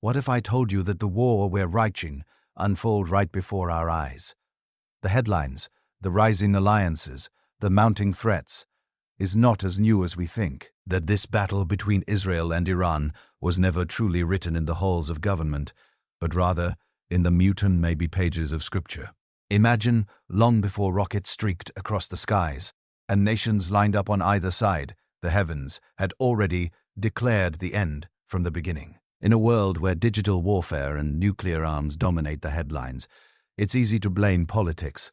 What if I told you that the war we're waging unfold right before our eyes? The headlines, the rising alliances, the mounting threats, is not as new as we think, that this battle between Israel and Iran was never truly written in the halls of government, but rather in the mutant maybe pages of Scripture. Imagine, long before rockets streaked across the skies, and nations lined up on either side, the heavens had already declared the end from the beginning. In a world where digital warfare and nuclear arms dominate the headlines, it's easy to blame politics,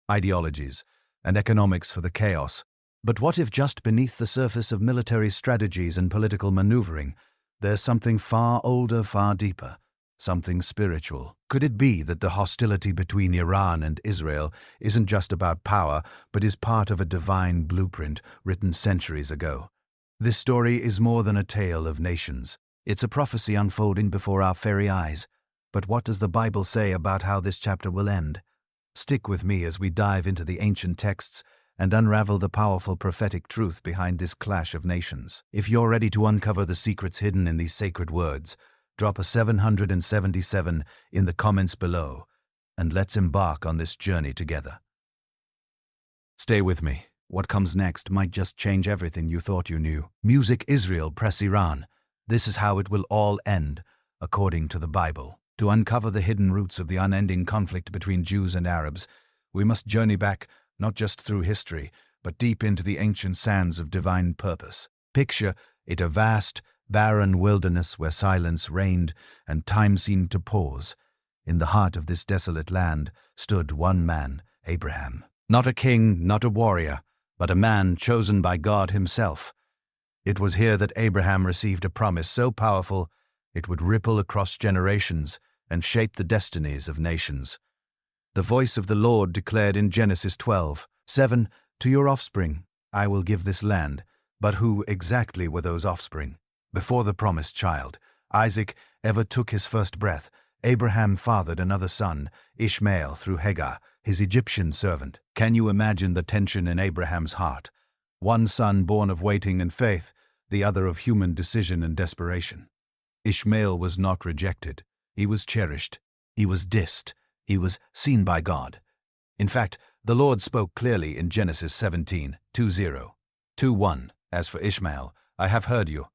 ideologies, and economics for the chaos. But what if just beneath the surface of military strategies and political maneuvering, there's something far older, far deeper, something spiritual? Could it be that the hostility between Iran and Israel isn't just about power, but is part of a divine blueprint written centuries ago? This story is more than a tale of nations. It's a prophecy unfolding before our very eyes. But what does the Bible say about how this chapter will end? Stick with me as we dive into the ancient texts and unravel the powerful prophetic truth behind this clash of nations. If you're ready to uncover the secrets hidden in these sacred words, drop a 777 in the comments below, and let's embark on this journey together. Stay with me. What comes next might just change everything you thought you knew. Music Israel press Iran. This is how it will all end, according to the Bible. To uncover the hidden roots of the unending conflict between Jews and Arabs, we must journey back not just through history, but deep into the ancient sands of divine purpose. Picture it, a vast, barren wilderness where silence reigned and time seemed to pause. In the heart of this desolate land stood one man, Abraham. Not a king, not a warrior, but a man chosen by God himself. It was here that Abraham received a promise so powerful it would ripple across generations and shape the destinies of nations. The voice of the Lord declared in Genesis 12:7, "To your offspring I will give this land." But who exactly were those offspring? Before the promised child, Isaac, ever took his first breath, Abraham fathered another son, Ishmael, through Hagar, his Egyptian servant. Can you imagine the tension in Abraham's heart? One son born of waiting and faith, the other of human decision and desperation. Ishmael was not rejected. He was cherished. He was dissed. He was seen by God. In fact, the Lord spoke clearly in Genesis 17:20, 2:1. As for Ishmael, I have heard you.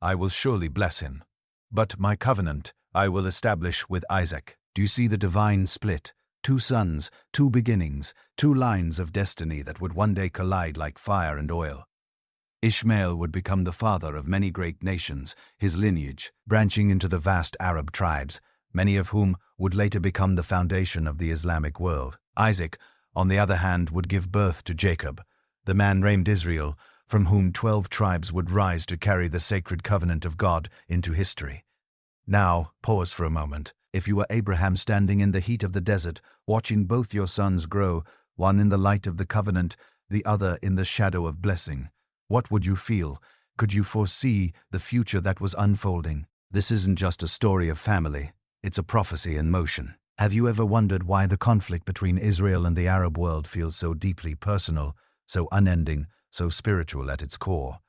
I will surely bless him. But my covenant I will establish with Isaac. Do you see the divine split? Two sons, two beginnings, two lines of destiny that would one day collide like fire and oil. Ishmael would become the father of many great nations, his lineage branching into the vast Arab tribes, many of whom would later become the foundation of the Islamic world. Isaac, on the other hand, would give birth to Jacob, the man named Israel, from whom 12 tribes would rise to carry the sacred covenant of God into history. Now, pause for a moment. If you were Abraham standing in the heat of the desert, watching both your sons grow, one in the light of the covenant, the other in the shadow of blessing, what would you feel? Could you foresee the future that was unfolding? This isn't just a story of family, it's a prophecy in motion. Have you ever wondered why the conflict between Israel and the Arab world feels so deeply personal, so unending, so spiritual at its core?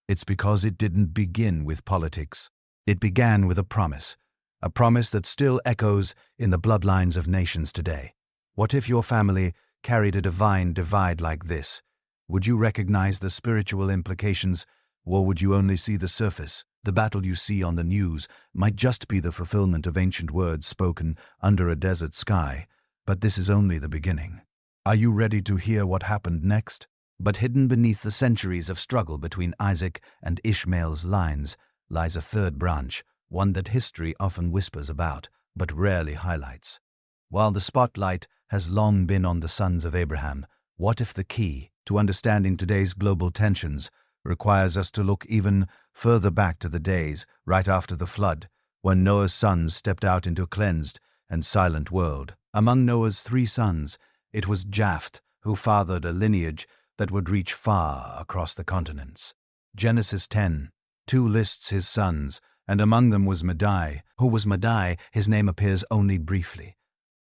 It's because it didn't begin with politics. It began with a promise that still echoes in the bloodlines of nations today. What if your family carried a divine divide like this? Would you recognize the spiritual implications, or would you only see the surface? The battle you see on the news might just be the fulfillment of ancient words spoken under a desert sky, but this is only the beginning. Are you ready to hear what happened next? But hidden beneath the centuries of struggle between Isaac and Ishmael's lines lies a third branch, one that history often whispers about, but rarely highlights. While the spotlight has long been on the sons of Abraham, what if the key to understanding today's global tensions requires us to look even further back to the days right after the flood, when Noah's sons stepped out into a cleansed and silent world? Among Noah's 3 sons, it was Japheth who fathered a lineage that would reach far across the continents. Genesis 10:2 lists his sons, and among them was Madai. Who was Madai? His name appears only briefly,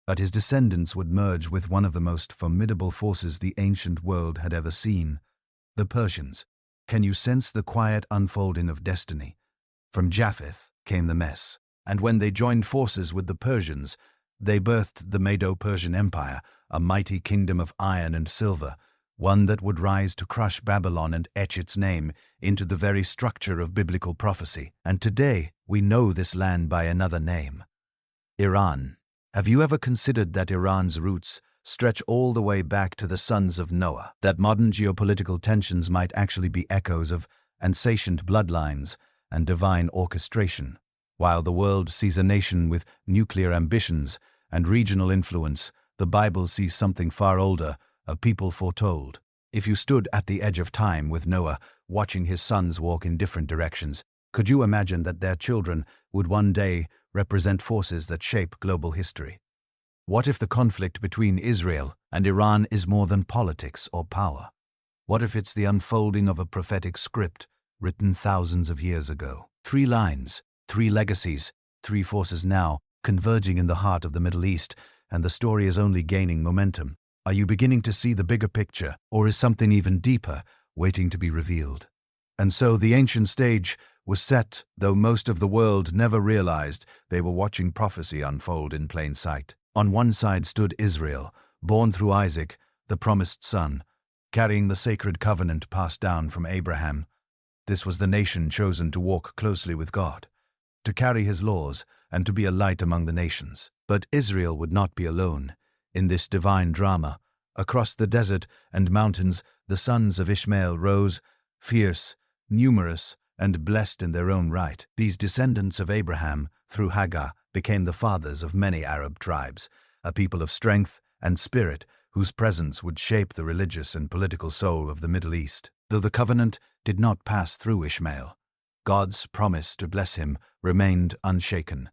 but his descendants would merge with one of the most formidable forces the ancient world had ever seen, the Persians. Can you sense the quiet unfolding of destiny? From Japheth came the mess. And when they joined forces with the Persians, they birthed the Medo-Persian Empire, a mighty kingdom of iron and silver, one that would rise to crush Babylon and etch its name into the very structure of biblical prophecy. And today, we know this land by another name: Iran. Have you ever considered that Iran's roots stretch all the way back to the sons of Noah? That modern geopolitical tensions might actually be echoes of ancient bloodlines and divine orchestration? While the world sees a nation with nuclear ambitions and regional influence, the Bible sees something far older, a people foretold. If you stood at the edge of time with Noah, watching his sons walk in different directions, could you imagine that their children would one day represent forces that shape global history? What if the conflict between Israel and Iran is more than politics or power? What if it's the unfolding of a prophetic script written thousands of years ago? 3 lines, 3 legacies, 3 forces now converging in the heart of the Middle East, and the story is only gaining momentum. Are you beginning to see the bigger picture, or is something even deeper waiting to be revealed? And so the ancient stage was set, though most of the world never realized they were watching prophecy unfold in plain sight. On one side stood Israel, born through Isaac, the promised son, carrying the sacred covenant passed down from Abraham. This was the nation chosen to walk closely with God, to carry his laws, and to be a light among the nations. But Israel would not be alone in this divine drama. Across the desert and mountains, the sons of Ishmael rose, fierce, numerous, and blessed in their own right. These descendants of Abraham, through Hagar, became the fathers of many Arab tribes, a people of strength and spirit whose presence would shape the religious and political soul of the Middle East. Though the covenant did not pass through Ishmael, God's promise to bless him remained unshaken.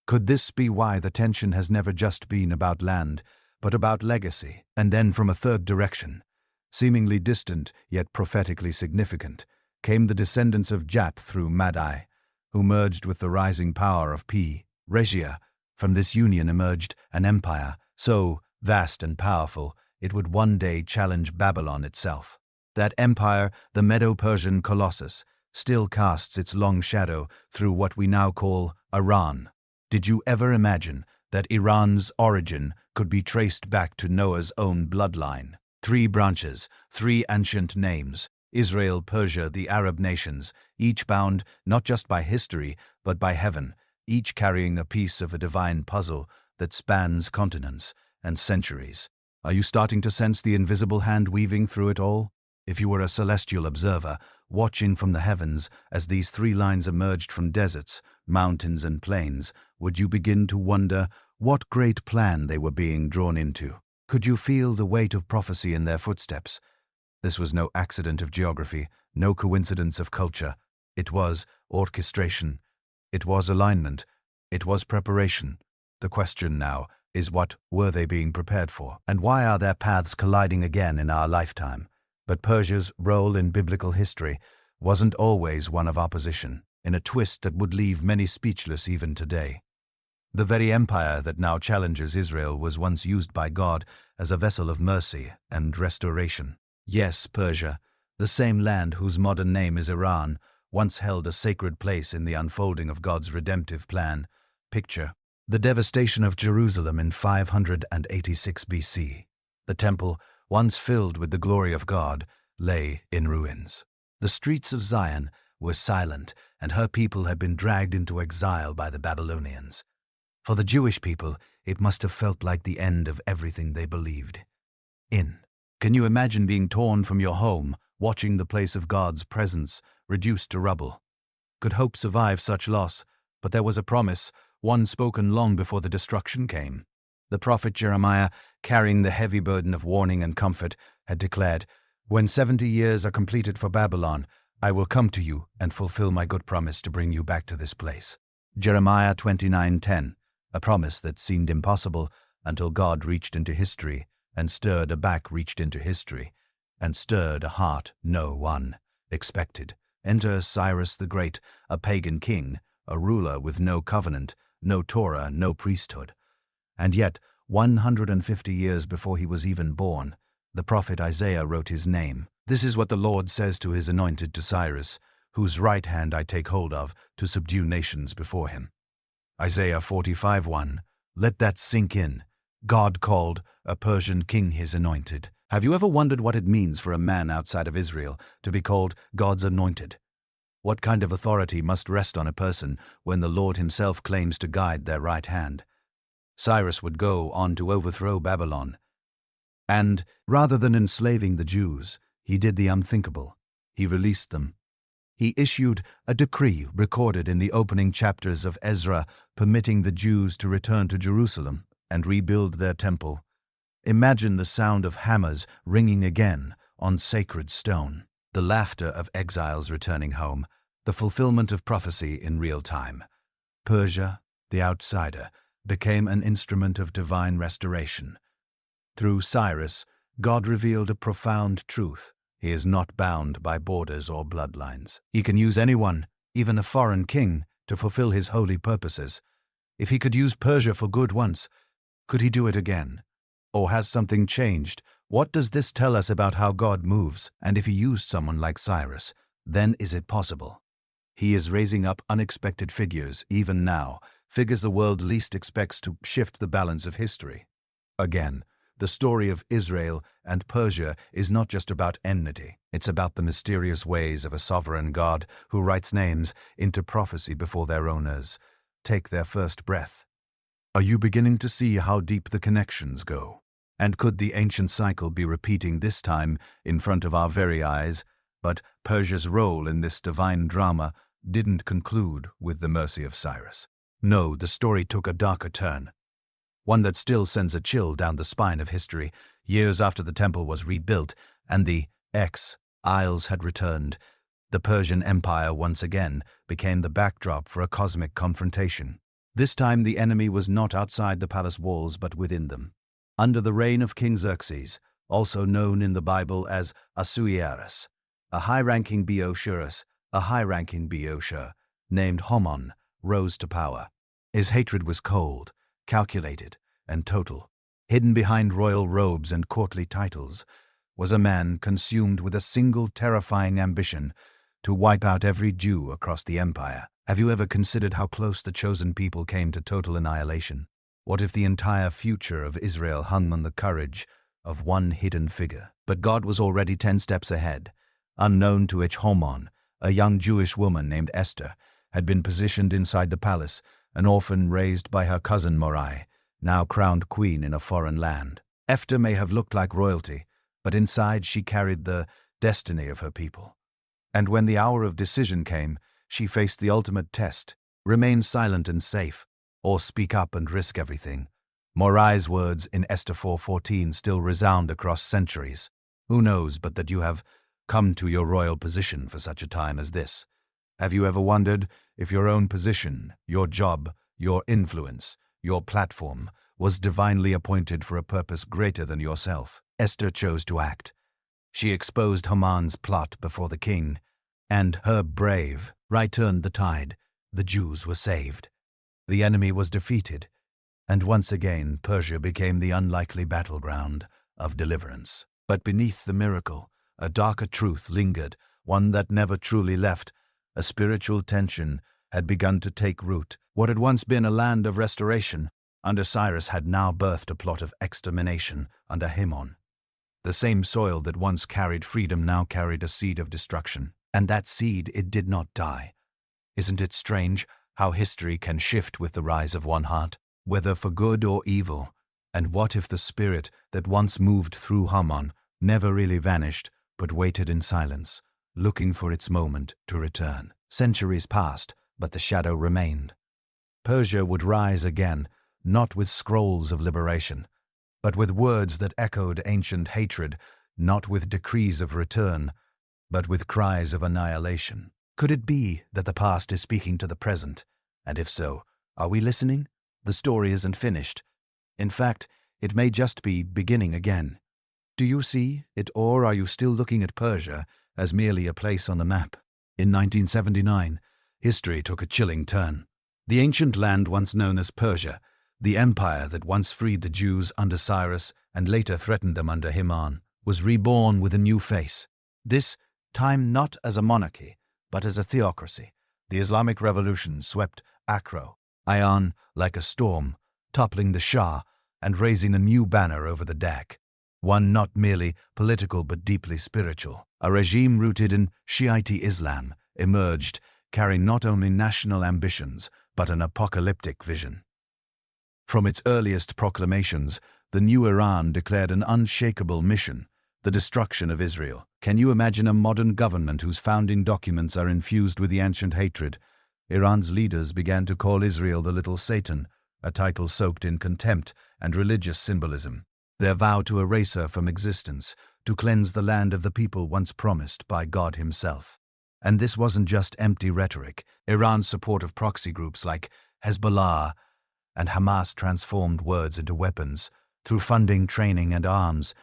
Could this be why the tension has never just been about land, but about legacy? And then from a third direction, seemingly distant yet prophetically significant, came the descendants of Jap through Madai, who merged with the rising power of Persia. From this union emerged an empire so vast and powerful it would one day challenge Babylon itself. That empire, the Medo-Persian Colossus, still casts its long shadow through what we now call Iran. Did you ever imagine that Iran's origin could be traced back to Noah's own bloodline? 3 branches, 3 ancient names: Israel, Persia, the Arab nations, each bound not just by history, but by heaven, each carrying a piece of a divine puzzle that spans continents and centuries. Are you starting to sense the invisible hand weaving through it all? If you were a celestial observer, watching from the heavens as these 3 lines emerged from deserts, mountains, and plains, would you begin to wonder what great plan they were being drawn into? Could you feel the weight of prophecy in their footsteps? This was no accident of geography, no coincidence of culture. It was orchestration. It was alignment. It was preparation. The question now is, what were they being prepared for? And why are their paths colliding again in our lifetime? But Persia's role in biblical history wasn't always one of opposition, in a twist that would leave many speechless even today. The very empire that now challenges Israel was once used by God as a vessel of mercy and restoration. Yes, Persia, the same land whose modern name is Iran, once held a sacred place in the unfolding of God's redemptive plan. Picture the devastation of Jerusalem in 586 BC. The temple, once filled with the glory of God, lay in ruins. The streets of Zion were silent, and her people had been dragged into exile by the Babylonians. For the Jewish people, it must have felt like the end of everything they believed in. Can you imagine being torn from your home, watching the place of God's presence reduced to rubble? Could hope survive such loss? But there was a promise, one spoken long before the destruction came. The prophet Jeremiah, carrying the heavy burden of warning and comfort, had declared, "When 70 years are completed for Babylon, I will come to you and fulfill my good promise to bring you back to this place." Jeremiah 29:10, a promise that seemed impossible until God reached into history and stirred a back reached into history and stirred a heart no one expected. Enter Cyrus the Great, a pagan king, a ruler with no covenant, no Torah, no priesthood. And yet, 150 years before he was even born, the prophet Isaiah wrote his name. This is what the Lord says to his anointed, to Cyrus, whose right hand I take hold of to subdue nations before him. Isaiah 45:1. Let that sink in. God called a Persian king his anointed. Have you ever wondered what it means for a man outside of Israel to be called God's anointed? What kind of authority must rest on a person when the Lord himself claims to guide their right hand? Cyrus would go on to overthrow Babylon. And, rather than enslaving the Jews, he did the unthinkable. He released them. He issued a decree recorded in the opening chapters of Ezra, permitting the Jews to return to Jerusalem and rebuild their temple. Imagine the sound of hammers ringing again on sacred stone, the laughter of exiles returning home, the fulfillment of prophecy in real time. Persia, the outsider, became an instrument of divine restoration. Through Cyrus, God revealed a profound truth. He is not bound by borders or bloodlines. He can use anyone, even a foreign king, to fulfill his holy purposes. If he could use Persia for good once, could he do it again? Or has something changed? What does this tell us about how God moves? And if he used someone like Cyrus, then is it possible? He is raising up unexpected figures, even now, figures the world least expects to shift the balance of history. Again, the story of Israel and Persia is not just about enmity. It's about the mysterious ways of a sovereign God who writes names into prophecy before their owners take their first breath. Are you beginning to see how deep the connections go? And could the ancient cycle be repeating this time in front of our very eyes? But Persia's role in this divine drama didn't conclude with the mercy of Cyrus. No, the story took a darker turn. One that still sends a chill down the spine of history. Years after the temple was rebuilt and the exiles had returned, the Persian Empire once again became the backdrop for a cosmic confrontation. This time the enemy was not outside the palace walls but within them. Under the reign of King Xerxes, also known in the Bible as Ahasuerus, a high-ranking Boeotian named Haman rose to power. His hatred was cold, calculated, and total. Hidden behind royal robes and courtly titles was a man consumed with a single terrifying ambition to wipe out every Jew across the empire. Have you ever considered how close the chosen people came to total annihilation? What if the entire future of Israel hung on the courage of one hidden figure? But God was already 10 steps ahead. Unknown to Haman, a young Jewish woman named Esther had been positioned inside the palace, an orphan raised by her cousin Mordecai, now crowned queen in a foreign land. Esther may have looked like royalty, but inside she carried the destiny of her people. And when the hour of decision came, she faced the ultimate test: remain silent and safe, or speak up and risk everything. Mordecai's words in Esther 4:14 still resound across centuries. Who knows but that you have come to your royal position for such a time as this? Have you ever wondered if your own position, your job, your influence, your platform was divinely appointed for a purpose greater than yourself? Esther chose to act. She exposed Haman's plot before the king, and her brave right turned the tide. The Jews were saved. The enemy was defeated, and once again Persia became the unlikely battleground of deliverance. But beneath the miracle, a darker truth lingered, one that never truly left. A spiritual tension had begun to take root. What had once been a land of restoration under Cyrus had now birthed a plot of extermination under Haman. The same soil that once carried freedom now carried a seed of destruction. And that seed, it did not die. Isn't it strange how history can shift with the rise of one heart, whether for good or evil? And what if the spirit that once moved through Haman never really vanished, but waited in silence, looking for its moment to return? Centuries passed, but the shadow remained. Persia would rise again, not with scrolls of liberation, but with words that echoed ancient hatred, not with decrees of return, but with cries of annihilation. Could it be that the past is speaking to the present? And if so, are we listening? The story isn't finished. In fact, it may just be beginning again. Do you see it, or are you still looking at Persia as merely a place on the map? In 1979, history took a chilling turn. The ancient land once known as Persia, the empire that once freed the Jews under Cyrus and later threatened them under Haman, was reborn with a new face. This time not as a monarchy, but as a theocracy. The Islamic Revolution swept Accra, Iran, like a storm, toppling the Shah and raising a new banner over the deck. One not merely political but deeply spiritual. A regime rooted in Shiite Islam emerged, carrying not only national ambitions but an apocalyptic vision. From its earliest proclamations, the new Iran declared an unshakable mission: the destruction of Israel. Can you imagine a modern government whose founding documents are infused with the ancient hatred? Iran's leaders began to call Israel the Little Satan, a title soaked in contempt and religious symbolism. Their vow to erase her from existence, to cleanse the land of the people once promised by God himself. And this wasn't just empty rhetoric. Iran's support of proxy groups like Hezbollah and Hamas transformed words into weapons. Through funding, training, and arms,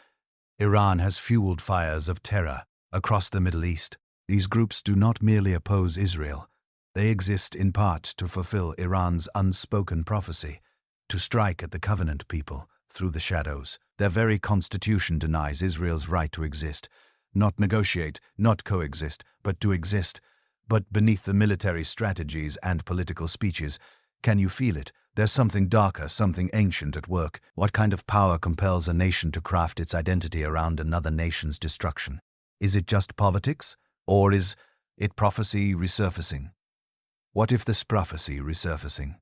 Iran has fueled fires of terror across the Middle East. These groups do not merely oppose Israel. They exist in part to fulfill Iran's unspoken prophecy, to strike at the covenant people through the shadows. Their very constitution denies Israel's right to exist, not negotiate, not coexist, but to exist. But beneath the military strategies and political speeches, can you feel it? There's something darker, something ancient at work. What kind of power compels a nation to craft its identity around another nation's destruction? Is it just politics? Or is it prophecy resurfacing? What if this prophecy resurfacing?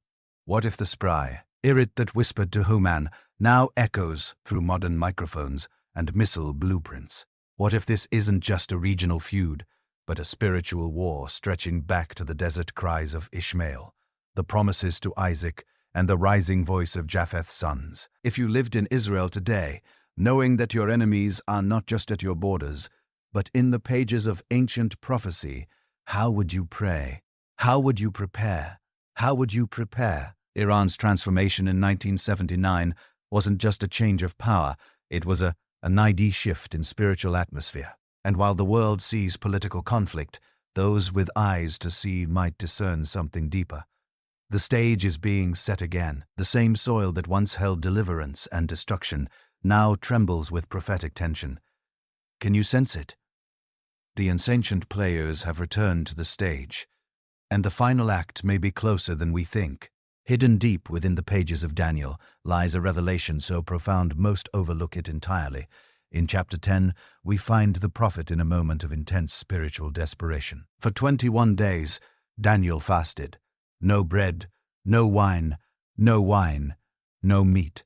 What if the spry irit that whispered to Human now echoes through modern microphones and missile blueprints? What if this isn't just a regional feud, but a spiritual war stretching back to the desert cries of Ishmael, the promises to Isaac, and the rising voice of Japheth's sons? If you lived in Israel today, knowing that your enemies are not just at your borders, but in the pages of ancient prophecy, how would you pray? How would you prepare? How would you prepare? Iran's transformation in 1979 wasn't just a change of power, it was an ID shift in spiritual atmosphere. And while the world sees political conflict, those with eyes to see might discern something deeper. The stage is being set again. The same soil that once held deliverance and destruction now trembles with prophetic tension. Can you sense it? The ancient players have returned to the stage, and the final act may be closer than we think. Hidden deep within the pages of Daniel lies a revelation so profound most overlook it entirely. In chapter 10, we find the prophet in a moment of intense spiritual desperation. For 21 days, Daniel fasted. No bread, no wine, no meat,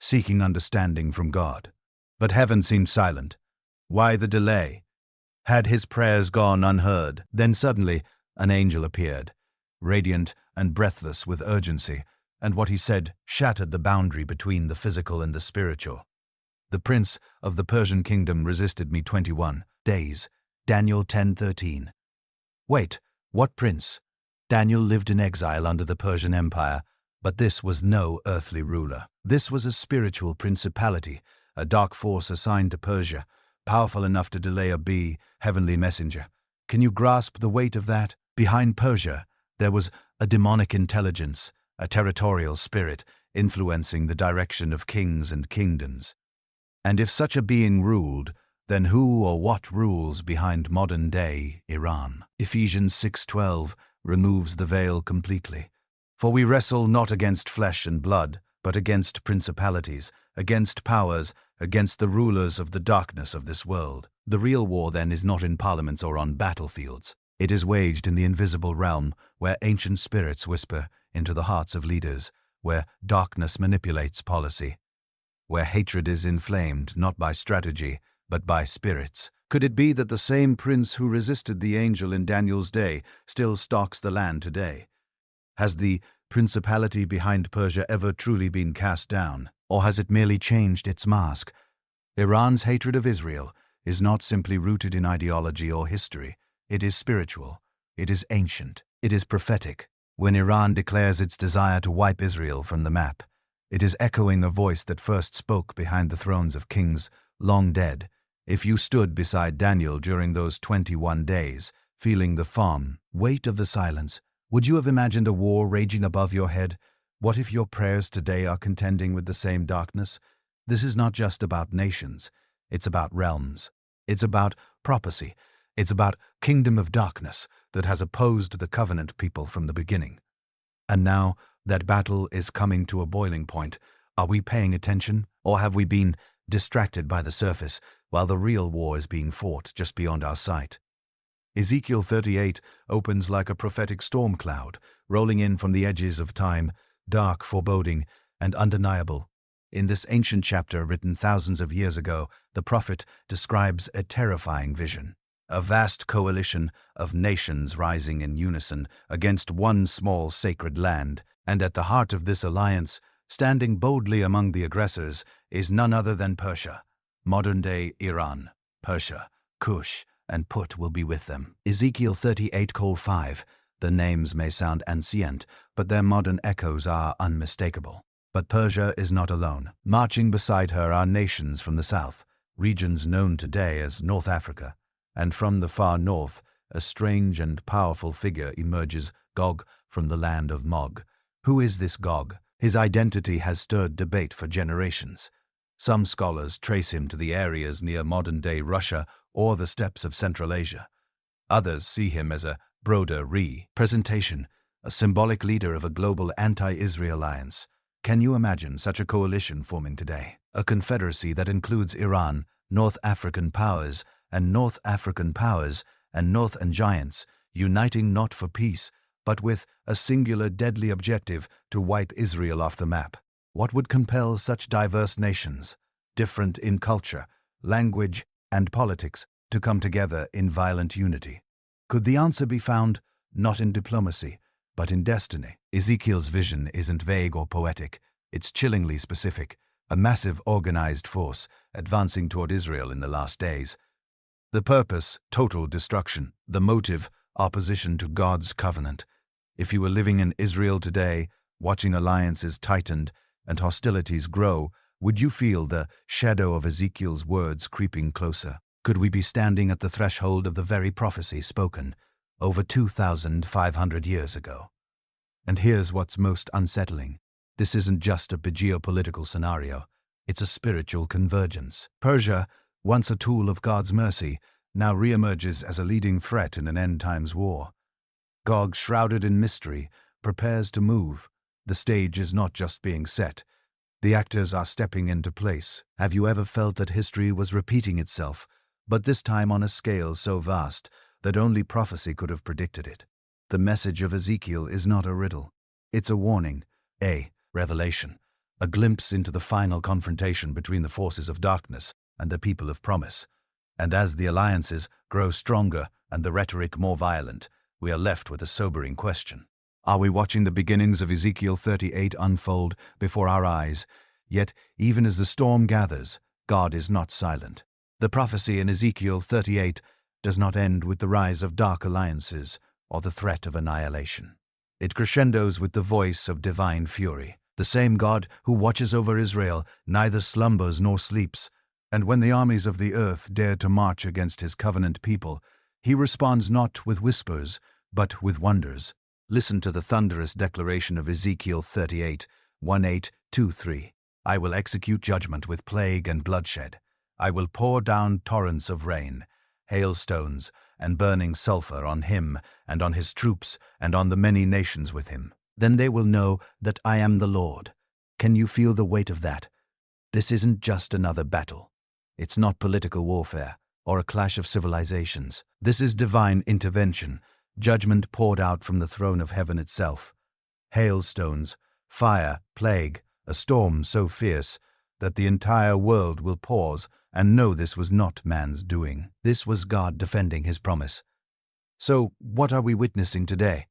seeking understanding from God. But heaven seemed silent. Why the delay? Had his prayers gone unheard? Then suddenly, an angel appeared, radiant and breathless with urgency, and what he said shattered the boundary between the physical and the spiritual. The prince of the Persian kingdom resisted me 21 days. Daniel 10:13. Wait, what prince? Daniel lived in exile under the Persian Empire, but this was no earthly ruler. This was a spiritual principality, a dark force assigned to Persia, powerful enough to delay a heavenly messenger. Can you grasp the weight of that? Behind Persia, there was a demonic intelligence, a territorial spirit, influencing the direction of kings and kingdoms. And if such a being ruled, then who or what rules behind modern-day Iran? Ephesians 6:12 removes the veil completely. For we wrestle not against flesh and blood, but against principalities, against powers, against the rulers of the darkness of this world. The real war, then, is not in parliaments or on battlefields. It is waged in the invisible realm, where ancient spirits whisper into the hearts of leaders, where darkness manipulates policy, where hatred is inflamed not by strategy, but by spirits. Could it be that the same prince who resisted the angel in Daniel's day still stalks the land today? Has the principality behind Persia ever truly been cast down, or has it merely changed its mask? Iran's hatred of Israel is not simply rooted in ideology or history. It is spiritual. It is ancient. It is prophetic. When Iran declares its desire to wipe Israel from the map, it is echoing a voice that first spoke behind the thrones of kings long dead. If you stood beside Daniel during those 21 days, feeling the firm weight of the silence, would you have imagined a war raging above your head? What if your prayers today are contending with the same darkness? This is not just about nations. It's about realms. It's about prophecy. It's about kingdom of darkness that has opposed the covenant people from the beginning. And now, That battle is coming to a boiling point. Are we paying attention, or have we been distracted by the surface while the real war is being fought just beyond our sight? Ezekiel 38 opens like a prophetic storm cloud, rolling in from the edges of time, dark, foreboding, and undeniable. In this ancient chapter written thousands of years ago, the prophet describes a terrifying vision. A vast coalition of nations rising in unison against one small sacred land, and at the heart of this alliance, standing boldly among the aggressors, is none other than Persia, modern-day Iran. Persia, Cush, and Put will be with them. Ezekiel 38:5. The names may sound ancient, but their modern echoes are unmistakable. But Persia is not alone. Marching beside her are nations from the south, regions known today as North Africa, and from the far north, a strange and powerful figure emerges, Gog, from the land of Magog. Who is this Gog? His identity has stirred debate for generations. Some scholars trace him to the areas near modern-day Russia or the steppes of Central Asia. Others see him as a broader representation, a symbolic leader of a global anti-Israel alliance. Can you imagine such a coalition forming today? A confederacy that includes Iran, North African powers, and North African powers, and Northern giants, uniting not for peace, but with a singular deadly objective to wipe Israel off the map. What would compel such diverse nations, different in culture, language, and politics, to come together in violent unity? Could the answer be found not in diplomacy, but in destiny? Ezekiel's vision isn't vague or poetic. It's chillingly specific, a massive organized force advancing toward Israel in the last days. The purpose, total destruction. The motive, opposition to God's covenant. If you were living in Israel today, watching alliances tightened and hostilities grow, would you feel the shadow of Ezekiel's words creeping closer? Could we be standing at the threshold of the very prophecy spoken over 2,500 years ago? And here's what's most unsettling. This isn't just a geopolitical scenario. It's a spiritual convergence. Persia, once a tool of God's mercy, now reemerges as a leading threat in an end-times war. Gog, shrouded in mystery, prepares to move. The stage is not just being set. The actors are stepping into place. Have you ever felt that history was repeating itself, but this time on a scale so vast that only prophecy could have predicted it? The message of Ezekiel is not a riddle. It's a warning, a revelation, a glimpse into the final confrontation between the forces of darkness and the people of promise. And as the alliances grow stronger and the rhetoric more violent, we are left with a sobering question. Are we watching the beginnings of Ezekiel 38 unfold before our eyes? Yet, even as the storm gathers, God is not silent. The prophecy in Ezekiel 38 does not end with the rise of dark alliances or the threat of annihilation. It crescendos with the voice of divine fury. The same God who watches over Israel neither slumbers nor sleeps, and when the armies of the earth dare to march against his covenant people, he responds not with whispers, but with wonders. Listen to the thunderous declaration of Ezekiel 38, 1-8-2-3. I will execute judgment with plague and bloodshed. I will pour down torrents of rain, hailstones, and burning sulfur on him and on his troops and on the many nations with him. Then they will know that I am the Lord. Can you feel the weight of that? This isn't just another battle. It's not political warfare or a clash of civilizations. This is divine intervention, judgment poured out from the throne of heaven itself. Hailstones, fire, plague, a storm so fierce that the entire world will pause and know this was not man's doing. This was God defending his promise. So, what are we witnessing today?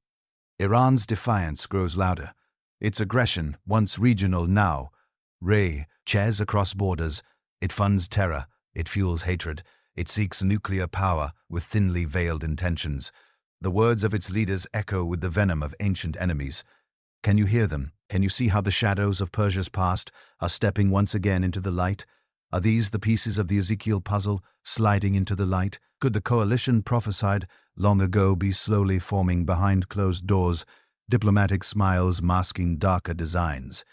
Iran's defiance grows louder. Its aggression, once regional, now reaches across borders. It funds terror, it fuels hatred, it seeks nuclear power with thinly veiled intentions. The words of its leaders echo with the venom of ancient enemies. Can you hear them? Can you see how the shadows of Persia's past are stepping once again into the light? Are these the pieces of the Ezekiel puzzle sliding into the light? Could the coalition prophesied long ago be slowly forming behind closed doors, diplomatic smiles masking darker designs?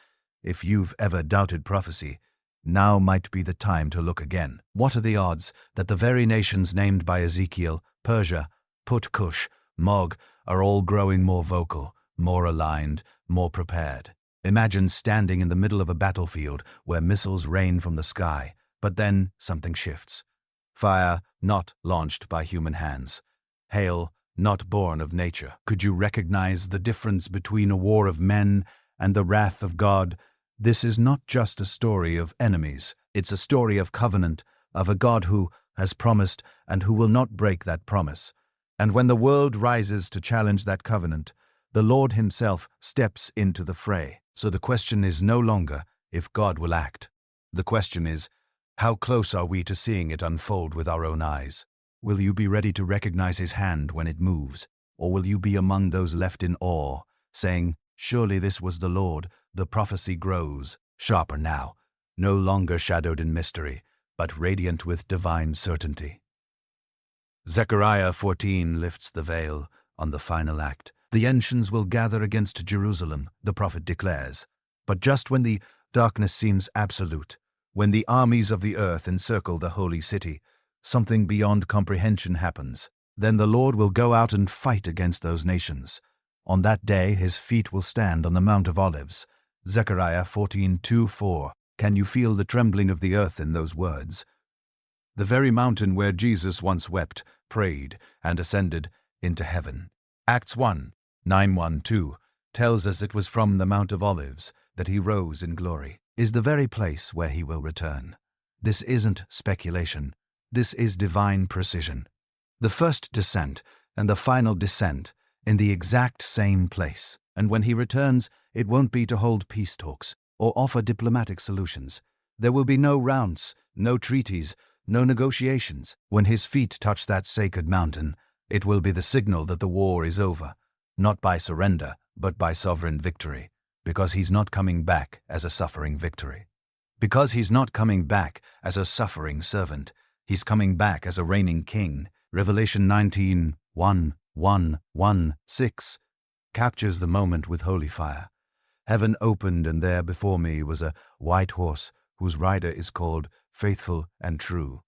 If you've ever doubted prophecy, now might be the time to look again. What are the odds that the very nations named by Ezekiel, Persia, Put, Cush, Magog, are all growing more vocal, more aligned, more prepared. Imagine standing in the middle of a battlefield where missiles rain from the sky, but then something shifts. Fire not launched by human hands. Hail not born of nature. Could you recognize the difference between a war of men and the wrath of God? This is not just a story of enemies. It's a story of covenant, of a God who has promised and who will not break that promise. And when the world rises to challenge that covenant, the Lord himself steps into the fray. So the question is no longer if God will act. The question is, how close are we to seeing it unfold with our own eyes? Will you be ready to recognize his hand when it moves? Or will you be among those left in awe, saying, surely this was the Lord, the prophecy grows, sharper now, no longer shadowed in mystery, but radiant with divine certainty. Zechariah 14 lifts the veil on the final act. The ancients will gather against Jerusalem, the prophet declares. But just when the darkness seems absolute, when the armies of the earth encircle the holy city, something beyond comprehension happens. Then the Lord will go out and fight against those nations. On that day his feet will stand on the Mount of Olives. Zechariah 14:2-4. Can you feel the trembling of the earth in those words? The very mountain where Jesus once wept, prayed, and ascended into heaven. Acts 1:9-1-2 tells us it was from the Mount of Olives that he rose in glory, is the very place where he will return. This isn't speculation. This is divine precision. The first descent and the final descent in the exact same place. And when he returns, it won't be to hold peace talks or offer diplomatic solutions. There will be no rounds, no treaties, no negotiations. When his feet touch that sacred mountain, it will be the signal that the war is over, not by surrender, but by sovereign victory, because he's not coming back as a suffering victory. Because he's not coming back as a suffering servant. He's coming back as a reigning king. Revelation 19:1-1-1-6 captures the moment with holy fire. Heaven opened, and there before me was a white horse whose rider is called Faithful and True.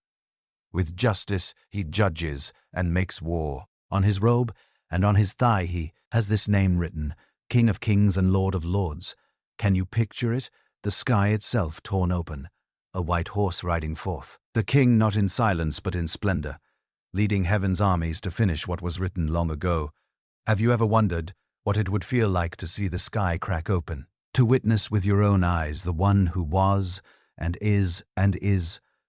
With justice he judges and makes war. On his robe and on his thigh he has this name written, King of Kings and Lord of Lords. Can you picture it? The sky itself torn open, a white horse riding forth. The king not in silence but in splendor, leading heaven's armies to finish what was written long ago. Have you ever wondered what it would feel like to see the sky crack open? To witness with your own eyes the one who was and is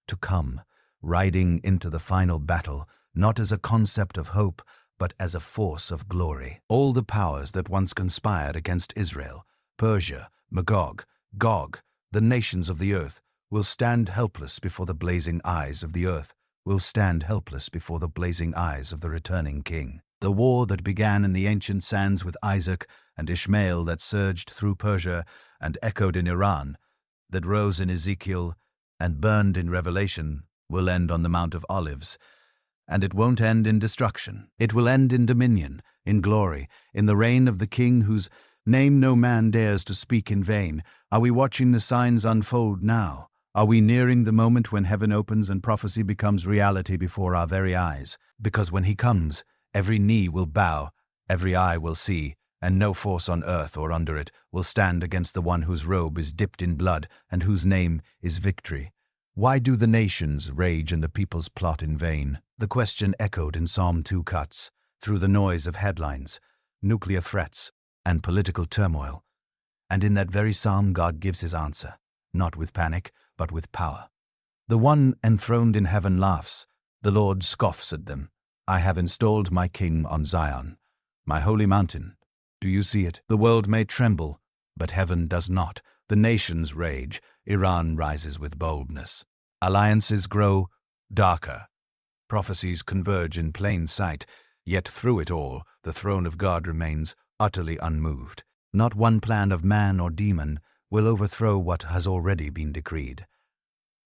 to come, riding into the final battle, not as a concept of hope, but as a force of glory. All the powers that once conspired against Israel, Persia, Magog, Gog, the nations of the earth, will stand helpless before the blazing eyes of the earth, will stand helpless before the blazing eyes of the returning king. The war that began in the ancient sands with Isaac and Ishmael, that surged through Persia and echoed in Iran, that rose in Ezekiel and burned in Revelation, will end on the Mount of Olives. And it won't end in destruction. It will end in dominion, in glory, in the reign of the King whose name no man dares to speak in vain. Are we watching the signs unfold now? Are we nearing the moment when heaven opens and prophecy becomes reality before our very eyes? Because when he comes, every knee will bow, every eye will see, and no force on earth or under it will stand against the one whose robe is dipped in blood and whose name is victory. Why do the nations rage and the peoples plot in vain? The question echoed in Psalm 2 cuts, through the noise of headlines, nuclear threats, and political turmoil. And in that very psalm God gives his answer, not with panic, but with power. The one enthroned in heaven laughs. The Lord scoffs at them. I have installed my king on Zion, my holy mountain. Do you see it? The world may tremble, but heaven does not. The nations rage. Iran rises with boldness. Alliances grow darker. Prophecies converge in plain sight, yet through it all, the throne of God remains utterly unmoved. Not one plan of man or demon will overthrow what has already been decreed.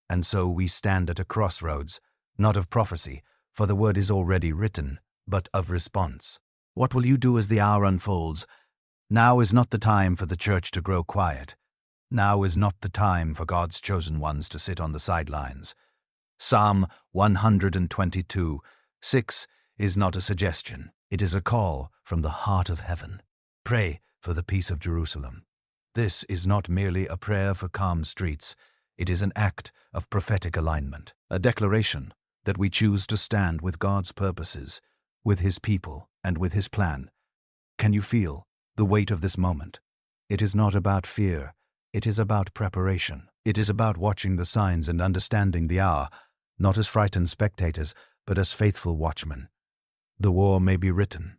And so we stand at a crossroads, not of prophecy, for the word is already written, but of response. What will you do as the hour unfolds? Now is not the time for the church to grow quiet. Now is not the time for God's chosen ones to sit on the sidelines. Psalm 122:6 is not a suggestion. It is a call from the heart of heaven. Pray for the peace of Jerusalem. This is not merely a prayer for calm streets. It is an act of prophetic alignment, a declaration that we choose to stand with God's purposes, with His people, and with His plan. Can you feel the weight of this moment? It is not about fear. It is about preparation. It is about watching the signs and understanding the hour, not as frightened spectators, but as faithful watchmen. The war may be written.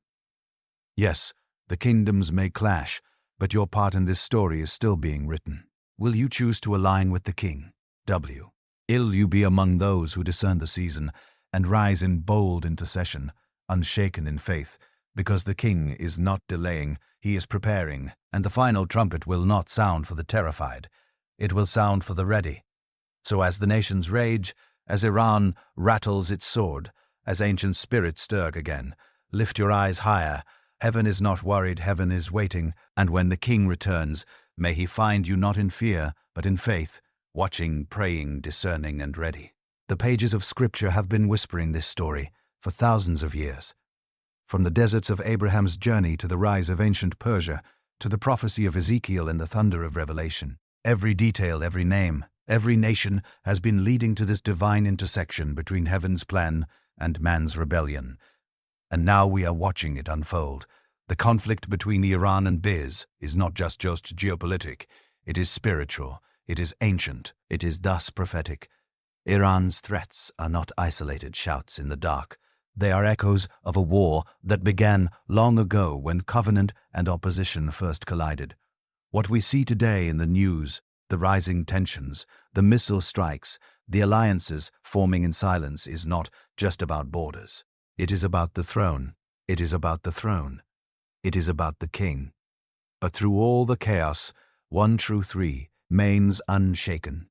Yes, the kingdoms may clash, but your part in this story is still being written. Will you choose to align with the King? W. Will you be among those who discern the season and rise in bold intercession, unshaken in faith, because the King is not delaying, He is preparing, and the final trumpet will not sound for the terrified. It will sound for the ready. So as the nations rage, as Iran rattles its sword, as ancient spirits stir again, lift your eyes higher. Heaven is not worried, heaven is waiting, and when the King returns, may He find you not in fear, but in faith, watching, praying, discerning, and ready. The pages of Scripture have been whispering this story for thousands of years. From the deserts of Abraham's journey to the rise of ancient Persia, to the prophecy of Ezekiel and the thunder of Revelation, every detail, every name, every nation has been leading to this divine intersection between heaven's plan and man's rebellion. And now we are watching it unfold. The conflict between Iran and Biz is not just geopolitic. It is spiritual. It is ancient. It is thus prophetic. Iran's threats are not isolated shouts in the dark. They are echoes of a war that began long ago when covenant and opposition first collided. What we see today in the news, the rising tensions, the missile strikes, the alliances forming in silence is not just about borders. It is about the throne. It is about the throne. It is about the King. But through all the chaos, one truth remains unshaken.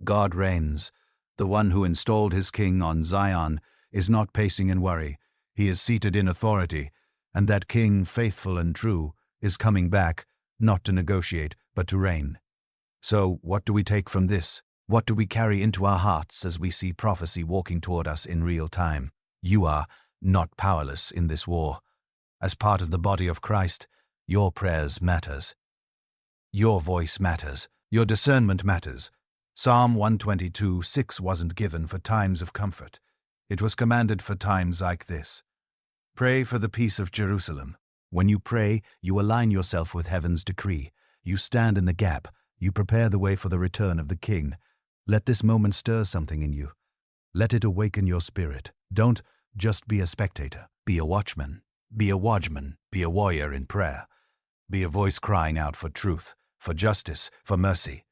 God reigns. The one who installed His King on Zion is not pacing in worry. He is seated in authority, and that King, faithful and true, is coming back, not to negotiate, but to reign. So, what do we take from this? What do we carry into our hearts as we see prophecy walking toward us in real time? You are not powerless in this war. As part of the body of Christ, your prayers matters. Your voice matters. Your discernment matters. Psalm 122:6 wasn't given for times of comfort. It was commanded for times like this. Pray for the peace of Jerusalem. When you pray, you align yourself with heaven's decree. You stand in the gap. You prepare the way for the return of the King. Let this moment stir something in you. Let it awaken your spirit. Don't just be a spectator. Be a watchman. Be a watchman. Be a warrior in prayer. Be a voice crying out for truth, for justice, for mercy.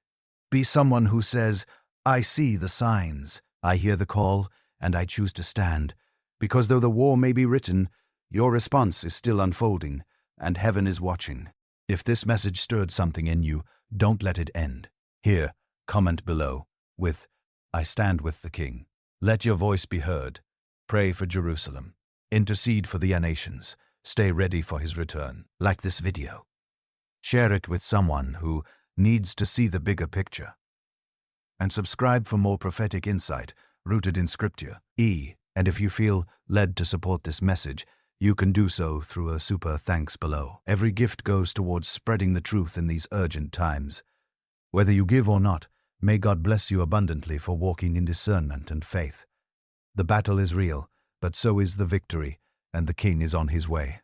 Be someone who says, I see the signs. I hear the call, and I choose to stand. Because though the war may be written, your response is still unfolding, and heaven is watching. If this message stirred something in you, don't let it end. Here, comment below with, I stand with the King. Let your voice be heard. Pray for Jerusalem. Intercede for the nations. Stay ready for His return. Like this video. Share it with someone who needs to see the bigger picture. And subscribe for more prophetic insight rooted in Scripture. And if you feel led to support this message, you can do so through a super thanks below. Every gift goes towards spreading the truth in these urgent times. Whether you give or not, may God bless you abundantly for walking in discernment and faith. The battle is real, but so is the victory, and the King is on His way.